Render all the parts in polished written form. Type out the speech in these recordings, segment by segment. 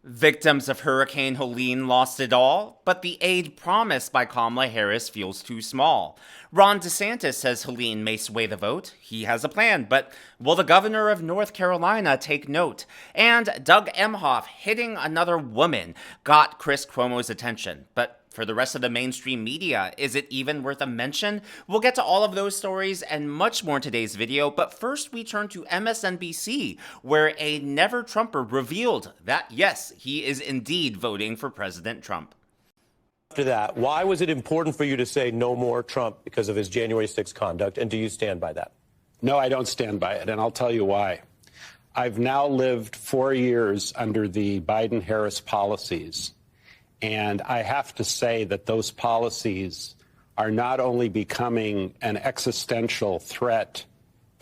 Victims of Hurricane Helene lost it all, but the aid promised by Kamala Harris feels too small. Ron DeSantis says Helene may sway the vote. He has a plan, but will the governor of North Carolina take note? And Doug Emhoff hitting another woman got Chris Cuomo's attention, but for the rest of the mainstream media, is it even worth a mention? We'll get to all of those stories and much more in today's video, but first we turn to MSNBC, where a never-Trumper revealed that, yes, he is indeed voting for President Trump. After that, why was it important for you to say no more Trump because of his January 6th conduct, and do you stand by that? No, I don't stand by it, and I'll tell you why. I've now lived 4 years under the Biden-Harris policies. And I have to say that those policies are not only becoming an existential threat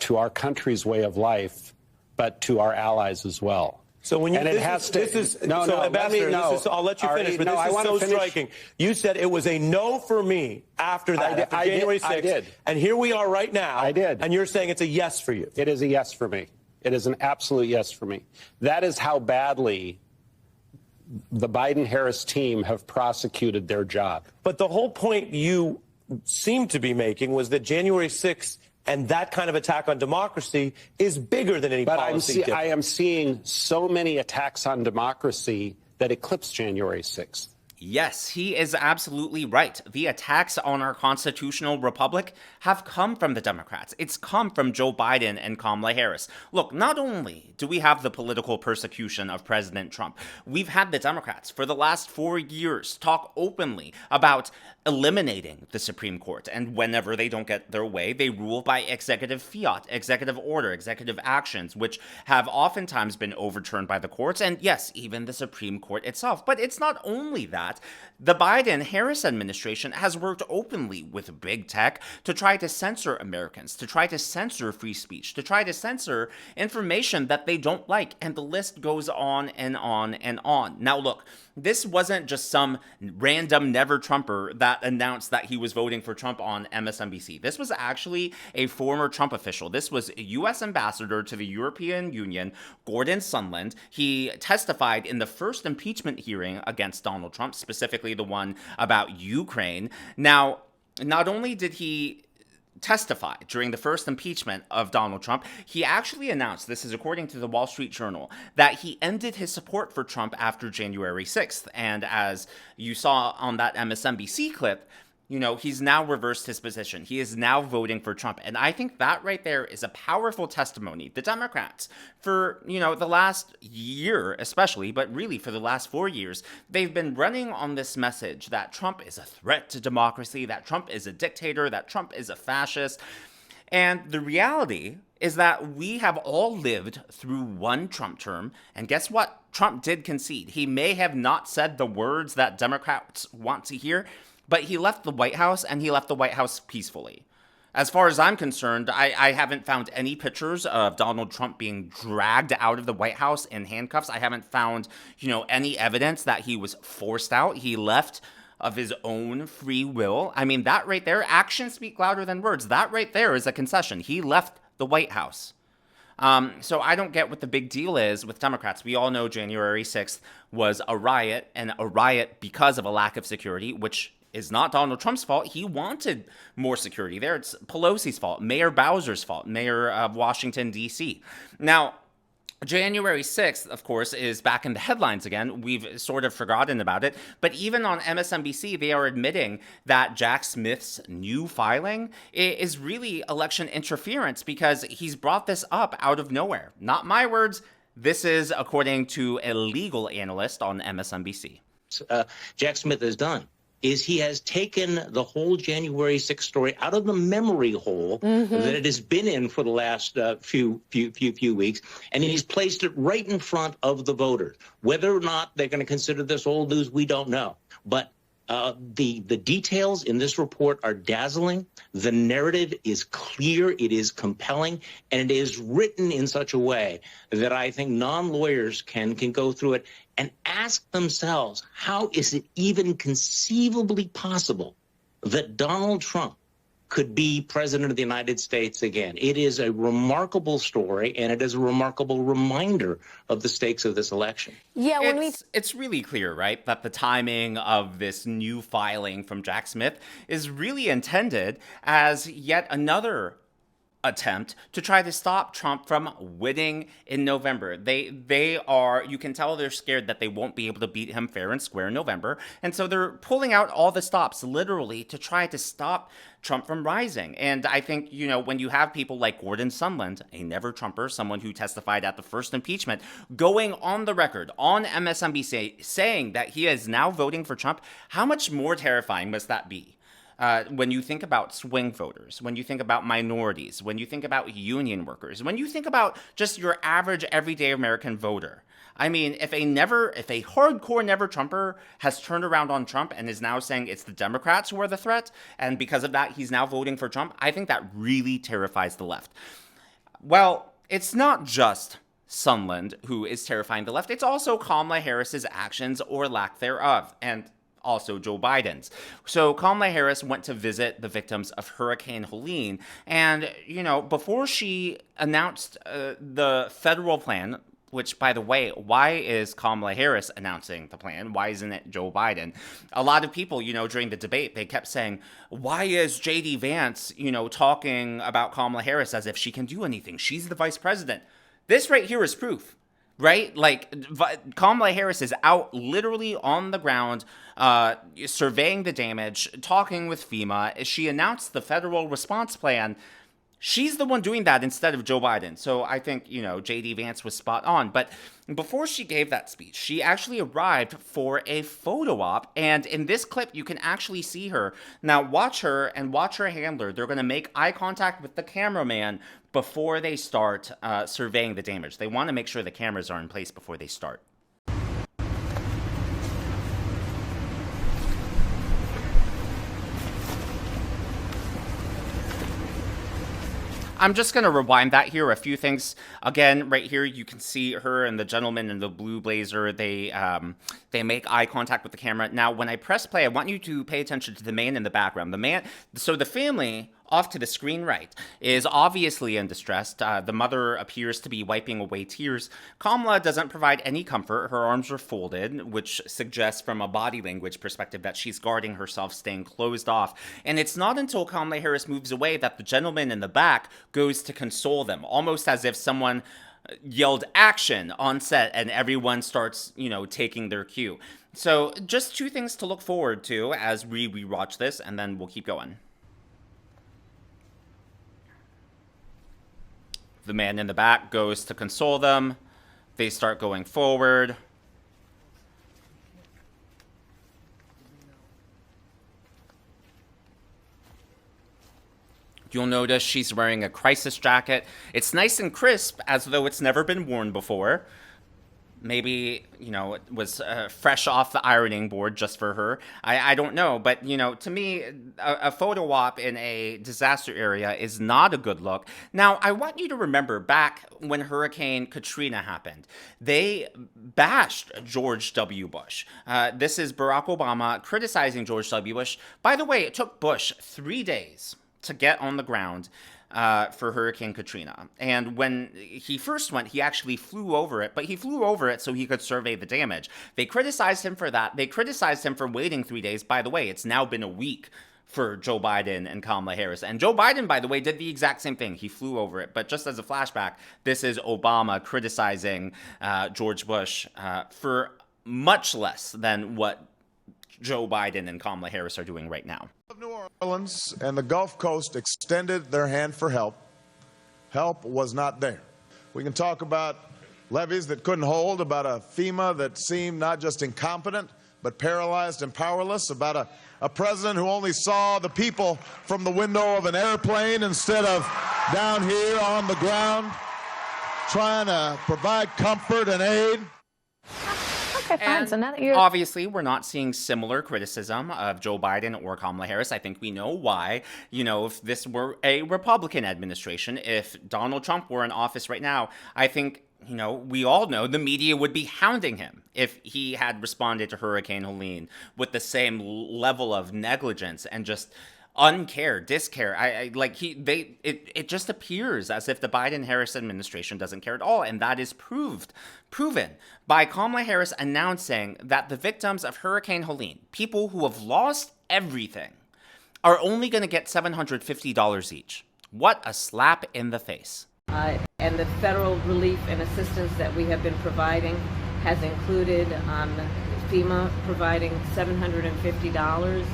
to our country's way of life, but to our allies as well. So when you and Ambassador, this is I'll let you finish, but this is so striking. You said it was a no for me after that, January 6th. I did. And here we are right now. I did. And you're saying it's a yes for you. It is a yes for me. It is an absolute yes for me. That is how badly the Biden-Harris team have prosecuted their job. But the whole point you seem to be making was that January 6th and that kind of attack on democracy is bigger than any policy. But I am seeing so many attacks on democracy that eclipse January 6th. Yes, he is absolutely right. The attacks on our constitutional republic have come from the Democrats. It's come from Joe Biden and Kamala Harris. Look, not only do we have the political persecution of President Trump, we've had the Democrats for the last 4 years talk openly about eliminating the Supreme Court. And whenever they don't get their way, they rule by executive fiat, executive order, executive actions, which have oftentimes been overturned by the courts. And yes, even the Supreme Court itself. But it's not only that. The Biden-Harris administration has worked openly with big tech to try to censor Americans, to try to censor free speech, to try to censor information that they don't like, and the list goes on and on and on. Now look, this wasn't just some random never-Trumper that announced that he was voting for Trump on MSNBC. This was actually a former Trump official. This was a U.S. ambassador to the European Union, Gordon Sondland. He testified in the first impeachment hearing against Donald Trump, specifically the one about Ukraine. Now, not only did he testify during the first impeachment of Donald Trump, he actually announced, this is according to the Wall Street Journal, that he ended his support for Trump after January 6th. And as you saw on that MSNBC clip, you know, he's now reversed his position. He is now voting for Trump. And I think that right there is a powerful testimony. The Democrats, for, you know, the last year especially, but really for the last 4 years, they've been running on this message that Trump is a threat to democracy, that Trump is a dictator, that Trump is a fascist. And the reality is that we have all lived through one Trump term. And guess what? Trump did concede. He may have not said the words that Democrats want to hear, but he left the White House, and he left the White House peacefully. As far as I'm concerned, I haven't found any pictures of Donald Trump being dragged out of the White House in handcuffs. I haven't found, you know, any evidence that he was forced out. He left of his own free will. I mean, that right there, actions speak louder than words. That right there is a concession. He left the White House. So I don't get what the big deal is with Democrats. We all know January 6th was a riot, and a riot because of a lack of security, which is not Donald Trump's fault. He wanted more security there. It's Pelosi's fault, Mayor Bowser's fault, Mayor of Washington, D.C. Now, January 6th, of course, is back in the headlines again. We've sort of forgotten about it. But even on MSNBC, they are admitting that Jack Smith's new filing is really election interference because he's brought this up out of nowhere. Not my words. This is according to a legal analyst on MSNBC. Jack Smith has done is he has taken the whole January 6th story out of the memory hole that it has been in for the last few weeks, and he's placed it right in front of the voters. Whether or not they're going to consider this old news, we don't know. But the details in this report are dazzling. The narrative is clear, it is compelling, and it is written in such a way that I think non-lawyers can go through it and ask themselves, how is it even conceivably possible that Donald Trump could be president of the United States again. It is a remarkable story, and it is a remarkable reminder of the stakes of this election. Yeah, it's really clear, right, that the timing of this new filing from Jack Smith is really intended as yet another attempt to try to stop Trump from winning in November. They are, you can tell they're scared that they won't be able to beat him fair and square in November. And so they're pulling out all the stops literally to try to stop Trump from rising. And I think, when you have people like Gordon Sondland, a never Trumper, someone who testified at the first impeachment, going on the record on MSNBC saying that he is now voting for Trump, how much more terrifying must that be? When you think about swing voters, when you think about minorities, when you think about union workers, when you think about just your average everyday American voter. I mean, if a hardcore never Trumper has turned around on Trump and is now saying it's the Democrats who are the threat, and because of that, he's now voting for Trump, I think that really terrifies the left. Well, it's not just Sondland who is terrifying the left. It's also Kamala Harris's actions or lack thereof. And also Joe Biden's. So Kamala Harris went to visit the victims of Hurricane Helene. And, before she announced the federal plan, which, by the way, why is Kamala Harris announcing the plan? Why isn't it Joe Biden? A lot of people, during the debate, they kept saying, why is J.D. Vance, talking about Kamala Harris as if she can do anything? She's the vice president. This right here is proof. Right? Like, Kamala Harris is out literally on the ground, surveying the damage, talking with FEMA. She announced the federal response plan. She's the one doing that instead of Joe Biden. So I think, J.D. Vance was spot on. But before she gave that speech, she actually arrived for a photo op. And in this clip, you can actually see her. Now, watch her and watch her handler. They're going to make eye contact with the cameraman before they start surveying the damage. They want to make sure the cameras are in place before they start. I'm just going to rewind that here. A few things. Again, right here, you can see her and the gentleman in the blue blazer. They make eye contact with the camera. Now, when I press play, I want you to pay attention to the man in the background. So the family off to the screen right is obviously in distress. The mother appears to be wiping away tears. Kamala doesn't provide any comfort. Her arms are folded, which suggests from a body language perspective that she's guarding herself, staying closed off. And it's not until Kamala Harris moves away that the gentleman in the back goes to console them, almost as if someone yelled action on set and everyone starts, taking their cue. So just two things to look forward to as we rewatch this, and then we'll keep going. The man in the back goes to console them. They start going forward. You'll notice she's wearing a crisis jacket. It's nice and crisp, as though it's never been worn before. Maybe, it was fresh off the ironing board just for her. I don't know. But, to me, a photo op in a disaster area is not a good look. Now, I want you to remember back when Hurricane Katrina happened, they bashed George W. Bush. This is Barack Obama criticizing George W. Bush. By the way, it took Bush 3 days to get on the ground for Hurricane Katrina. And when he first went, he actually flew over it, but he flew over it so he could survey the damage. They criticized him for that. They criticized him for waiting 3 days. By the way, it's now been a week for Joe Biden and Kamala Harris. And Joe Biden, by the way, did the exact same thing. He flew over it. But just as a flashback, this is Obama criticizing George Bush for much less than what Joe Biden and Kamala Harris are doing right now. New Orleans and the Gulf Coast extended their hand for help. Help was not there. We can talk about levees that couldn't hold, about a FEMA that seemed not just incompetent, but paralyzed and powerless, about a president who only saw the people from the window of an airplane instead of down here on the ground, trying to provide comfort and aid. Okay, fine. So now that you're... Obviously, we're not seeing similar criticism of Joe Biden or Kamala Harris. I think we know why. If this were a Republican administration, if Donald Trump were in office right now, I think, we all know the media would be hounding him if he had responded to Hurricane Helene with the same level of negligence and just uncare, discare. It just appears as if the Biden-Harris administration doesn't care at all, and that is proven by Kamala Harris announcing that the victims of Hurricane Helene, people who have lost everything, are only going to get $750 each. What a slap in the face. And the federal relief and assistance that we have been providing has included FEMA providing $750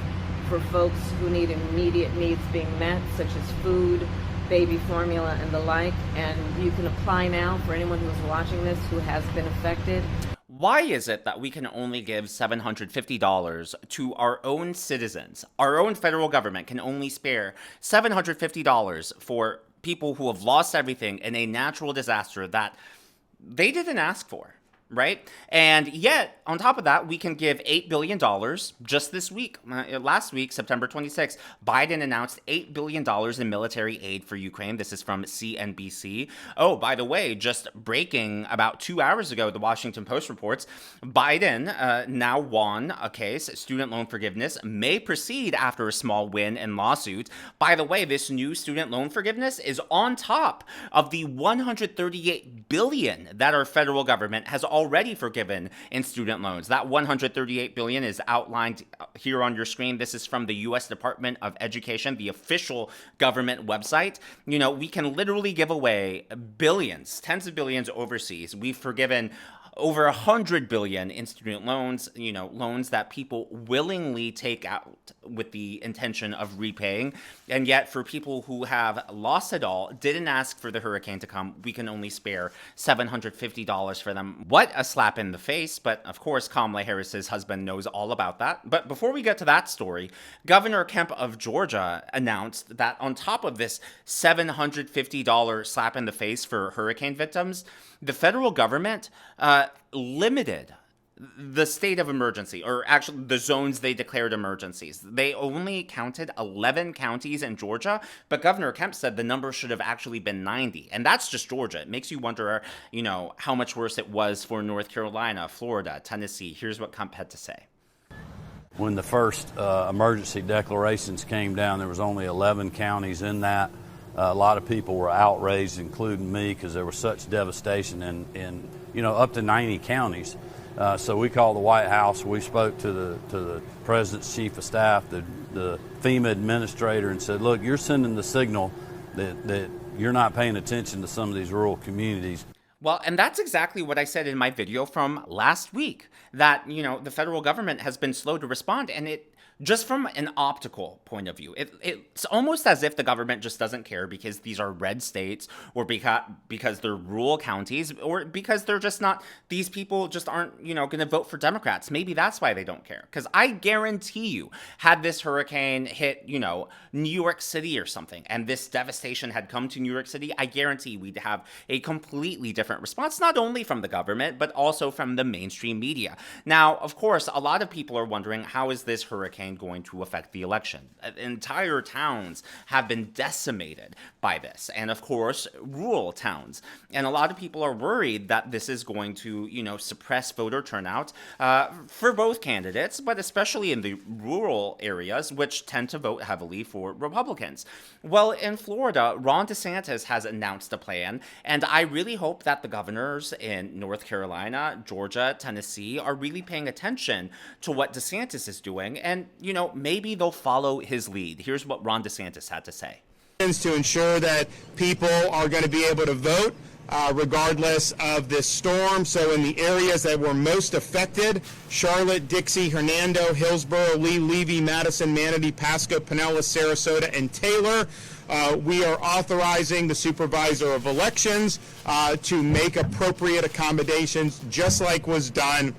for folks who need immediate needs being met, such as food, baby formula, and the like. And you can apply now for anyone who's watching this who has been affected. Why is it that we can only give $750 to our own citizens? Our own federal government can only spare $750 for people who have lost everything in a natural disaster that they didn't ask for, right? And yet, on top of that, we can give $8 billion just this week. Last week, September 26th, Biden announced $8 billion in military aid for Ukraine. This is from CNBC. Oh, by the way, just breaking about 2 hours ago, the Washington Post reports, Biden now won a case. Student loan forgiveness may proceed after a small win in lawsuit. By the way, this new student loan forgiveness is on top of the $138 billion that our federal government has already forgiven in student loans. That $138 billion is outlined here on your screen. This is from the U.S. Department of Education, the official government website. You know, we can literally give away billions, tens of billions overseas. We've forgiven over $100 billion in student loans, you know, loans that people willingly take out with the intention of repaying. And yet for people who have lost it all, didn't ask for the hurricane to come, we can only spare $750 for them. What a slap in the face. But of course, Kamala Harris's husband knows all about that. But before we get to that story, Governor Kemp of Georgia announced that on top of this $750 slap in the face for hurricane victims, the federal government limited the state of emergency, or actually the zones they declared emergencies. They only counted 11 counties in Georgia, but Governor Kemp said the number should have actually been 90. And that's just Georgia. It makes you wonder, you know, how much worse it was for North Carolina, Florida, Tennessee. Here's what Kemp had to say. When the first emergency declarations came down, there was only 11 counties in that. A lot of people were outraged, including me, because there was such devastation in you know, up to 90 counties. So we called the White House. We spoke to the president's chief of staff, the FEMA administrator, and said, look, you're sending the signal that you're not paying attention to some of these rural communities. Well, and that's exactly what I said in my video from last week, that, you know, the federal government has been slow to respond, and it just from an optical point of view, it's almost as if the government just doesn't care because these are red states, or because they're rural counties, or because they're just not, these people just aren't, you know, going to vote for Democrats. Maybe that's why they don't care. Because I guarantee you, had this hurricane hit, you know, New York City or something, and this devastation had come to New York City, I guarantee we'd have a completely different response, not only from the government, but also from the mainstream media. Now, of course, a lot of people are wondering, how is this hurricane going to affect the election? Entire towns have been decimated by this, and of course, rural towns. And a lot of people are worried that this is going to, you know, suppress voter turnout for both candidates, but especially in the rural areas, which tend to vote heavily for Republicans. Well, in Florida, Ron DeSantis has announced a plan, and I really hope that the governors in North Carolina, Georgia, Tennessee are really paying attention to what DeSantis is doing, and, you know, maybe they'll follow his lead. Here's what Ron DeSantis had to say. To ensure that people are going to be able to vote regardless of this storm. So in the areas that were most affected, Charlotte, Dixie, Hernando, Hillsborough, Lee, Levy, Madison, Manatee, Pasco, Pinellas, Sarasota, and Taylor, we are authorizing the supervisor of elections to make appropriate accommodations, just like was done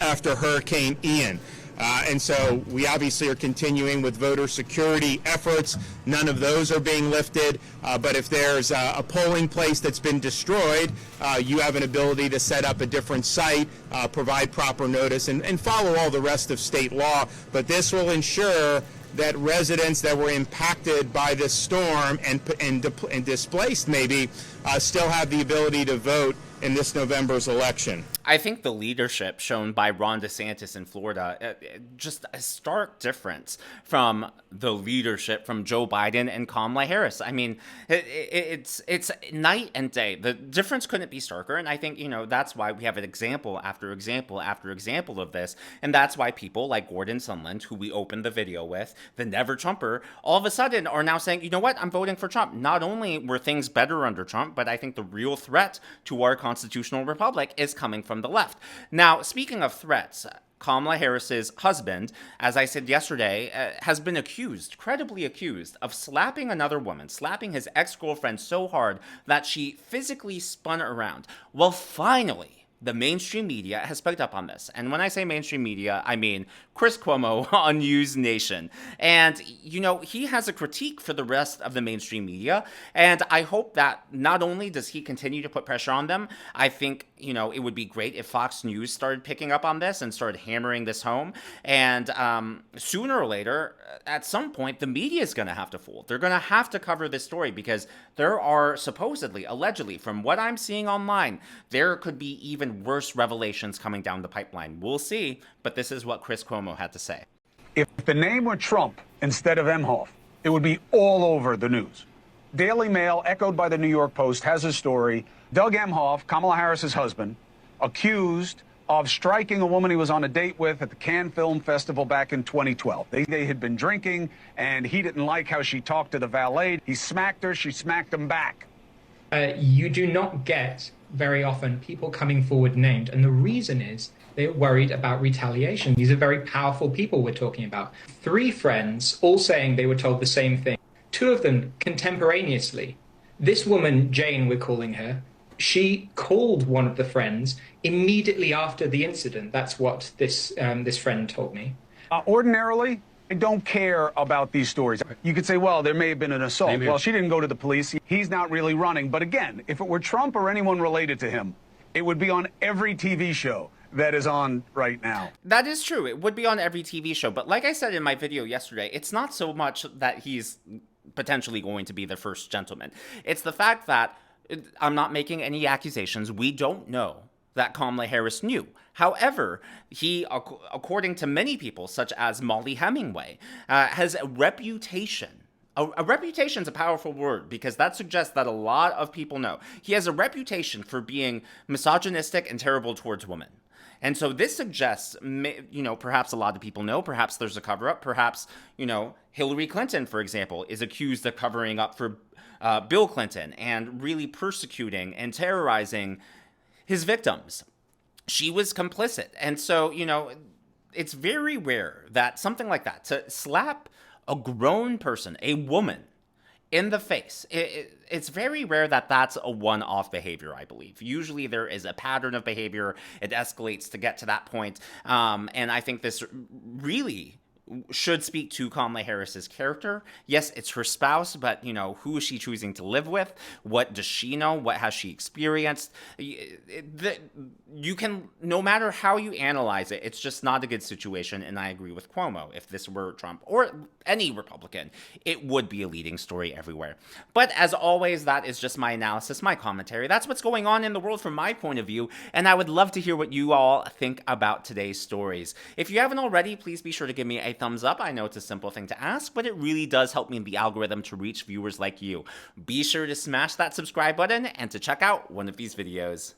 after Hurricane Ian. And so we obviously are continuing with voter security efforts. None of those are being lifted. But if there's a polling place that's been destroyed, you have an ability to set up a different site, provide proper notice, and follow all the rest of state law. But this will ensure that residents that were impacted by this storm and displaced maybe still have the ability to vote in this November's election. I think the leadership shown by Ron DeSantis in Florida, just a stark difference from the leadership from Joe Biden and Kamala Harris. I mean, it's night and day. The difference couldn't be starker, and I think, that's why we have an example after example after example of this, and that's why people like Gordon Sondland, who we opened the video with, the Never Trumper, all of a sudden are now saying, you know what, I'm voting for Trump. Not only were things better under Trump, but I think the real threat to our constitutional republic is coming from the left. Now, speaking of threats, Kamala Harris's husband, as I said yesterday, has been credibly accused, of slapping another woman, slapping his ex-girlfriend so hard that she physically spun around. Well, finally, the mainstream media has picked up on this. And when I say mainstream media, I mean Chris Cuomo on News Nation. And, he has a critique for the rest of the mainstream media. And I hope that not only does he continue to put pressure on them, I think, it would be great if Fox News started picking up on this and started hammering this home. And sooner or later, at some point, the media is going to have to fold. They're going to have to cover this story because there are supposedly, allegedly, from what I'm seeing online, there could be even worse revelations coming down the pipeline. We'll see, but this is what Chris Cuomo had to say. If the name were Trump instead of Emhoff, it would be all over the news. Daily Mail, echoed by the New York Post, has a story. Doug Emhoff, Kamala Harris's husband, accused of striking a woman he was on a date with at the Cannes Film Festival back in 2012. They had been drinking, and he didn't like how she talked to the valet. He smacked her. She smacked him back. You do not get very often people coming forward named, and the reason is they're worried about retaliation. These are very powerful people we're talking about. 3 friends all saying they were told the same thing, 2 of them contemporaneously. This woman, Jane, we're calling her, she called one of the friends immediately after the incident. That's what this friend told me. Ordinarily, I don't care about these stories. You could say, well, there may have been an assault. Well, she didn't go to the police. He's not really running. But again, if it were Trump or anyone related to him, it would be on every TV show that is on right now. That is true. It would be on every TV show. But like I said in my video yesterday, it's not so much that he's potentially going to be the first gentleman. It's the fact that I'm not making any accusations. We don't know that Kamala Harris knew. However, he, according to many people, such as Molly Hemingway, has a reputation. A reputation is a powerful word because that suggests that a lot of people know. He has a reputation for being misogynistic and terrible towards women. And so this suggests, perhaps a lot of people know, perhaps there's a cover-up, perhaps, Hillary Clinton, for example, is accused of covering up for Bill Clinton and really persecuting and terrorizing his victims. She was complicit. And so, it's very rare that something like that, to slap a grown person, a woman, in the face, it's very rare that that's a one-off behavior, I believe. Usually there is a pattern of behavior. It escalates to get to that point. And I think this really should speak to Kamala Harris's character. Yes, it's her spouse, but, who is she choosing to live with? What does she know? What has she experienced? You can, no matter how you analyze it, it's just not a good situation, and I agree with Cuomo. If this were Trump or any Republican, it would be a leading story everywhere. But as always, that is just my analysis, my commentary. That's what's going on in the world from my point of view, and I would love to hear what you all think about today's stories. If you haven't already, please be sure to give me a thumbs up. I know it's a simple thing to ask, but it really does help me in the algorithm to reach viewers like you. Be sure to smash that subscribe button and to check out one of these videos.